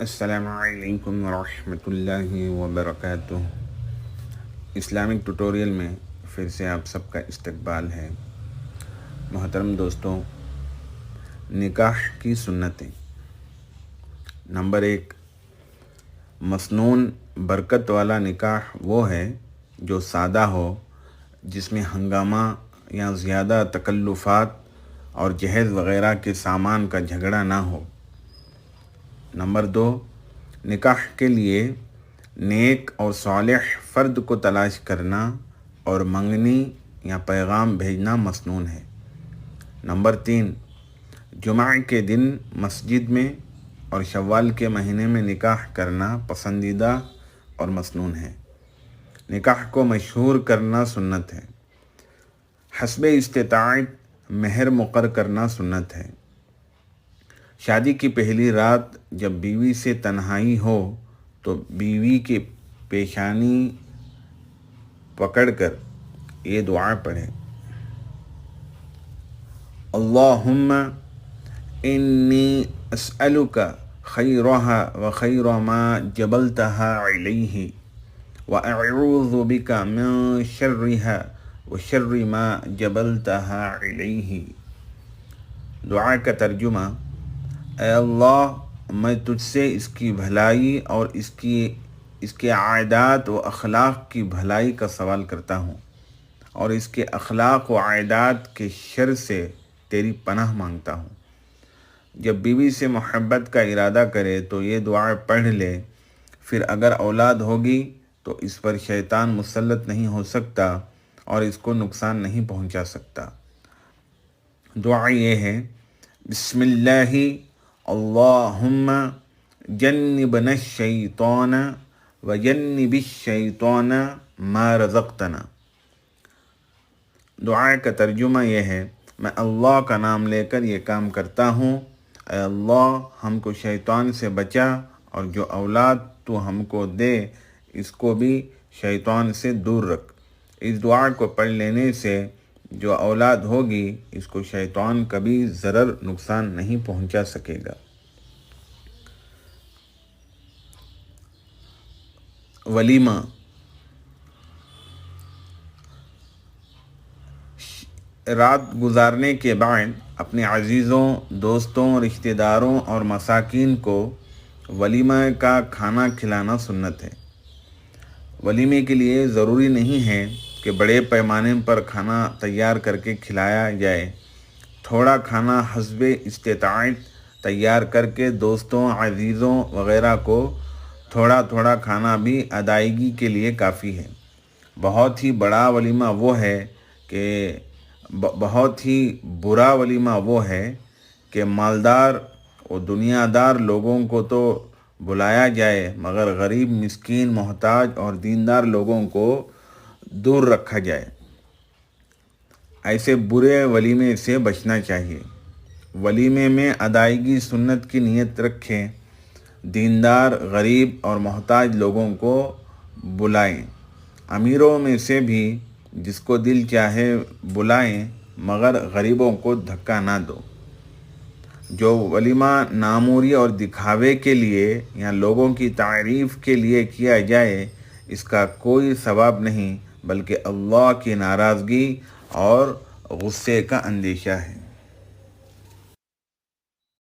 السلام علیکم ورحمۃ اللہ وبرکاتہ۔ اسلامک ٹوٹوریل میں پھر سے آپ سب کا استقبال ہے۔ محترم دوستوں، نکاح کی سنتیں۔ نمبر 1، مسنون برکت والا نکاح وہ ہے جو سادہ ہو، جس میں ہنگامہ یا زیادہ تکلفات اور جہیز وغیرہ کے سامان کا جھگڑا نہ ہو۔ نمبر 2، نکاح کے لیے نیک اور صالح فرد کو تلاش کرنا اور منگنی یا پیغام بھیجنا مسنون ہے۔ نمبر 3، جمعہ کے دن مسجد میں اور شوال کے مہینے میں نکاح کرنا پسندیدہ اور مسنون ہے۔ نکاح کو مشہور کرنا سنت ہے۔ حسب استطاعت مہر مقرر کرنا سنت ہے۔ شادی کی پہلی رات جب بیوی سے تنہائی ہو تو بیوی کی پیشانی پکڑ کر یہ دعا پڑھے: اللہم انی اسألک خیرہا وخیر ما جبلتہا علیہ واعوذ بک من شرہا وشر ما جبلتہا علیہ۔ دعا کا ترجمہ: اے اللہ، میں تجھ سے اس کی بھلائی اور اس کے عادات و اخلاق کی بھلائی کا سوال کرتا ہوں، اور اس کے اخلاق و عادات کے شر سے تیری پناہ مانگتا ہوں۔ جب بیوی سے محبت کا ارادہ کرے تو یہ دعا پڑھ لے، پھر اگر اولاد ہوگی تو اس پر شیطان مسلط نہیں ہو سکتا اور اس کو نقصان نہیں پہنچا سکتا۔ دعا یہ ہے: بسم اللہ اللہم جنبنا الشیطان وجنب الشیطان ما رزقتنا۔ دعا کا ترجمہ یہ ہے: میں اللہ کا نام لے کر یہ کام کرتا ہوں، اے اللہ ہم کو شیطان سے بچا، اور جو اولاد تو ہم کو دے اس کو بھی شیطان سے دور رکھ۔ اس دعا کو پڑھ لینے سے جو اولاد ہوگی اس کو شیطان کبھی ضرر نقصان نہیں پہنچا سکے گا۔ ولیمہ۔ رات گزارنے کے بعد اپنے عزیزوں، دوستوں، رشتہ داروں اور مساکین کو ولیمہ کا کھانا کھلانا سنت ہے۔ ولیمے کے لیے ضروری نہیں ہے کہ بڑے پیمانے پر کھانا تیار کر کے کھلایا جائے۔ تھوڑا کھانا حسب استطاعت تیار کر کے دوستوں، عزیزوں وغیرہ کو تھوڑا تھوڑا کھانا بھی ادائیگی کے لیے کافی ہے۔ بہت ہی بڑا ولیمہ وہ ہے کہ بہت ہی برا ولیمہ وہ ہے کہ مالدار و دنیا دار لوگوں کو تو بلایا جائے مگر غریب، مسکین، محتاج اور دیندار لوگوں کو دور رکھا جائے۔ ایسے برے ولیمے سے بچنا چاہیے۔ ولیمے میں ادائیگی سنت کی نیت رکھیں، دیندار، غریب اور محتاج لوگوں کو بلائیں۔ امیروں میں سے بھی جس کو دل چاہے بلائیں، مگر غریبوں کو دھکا نہ دو۔ جو ولیمہ ناموری اور دکھاوے کے لیے یا لوگوں کی تعریف کے لیے کیا جائے، اس کا کوئی ثواب نہیں بلکہ اللہ کی ناراضگی اور غصے کا اندیشہ ہے۔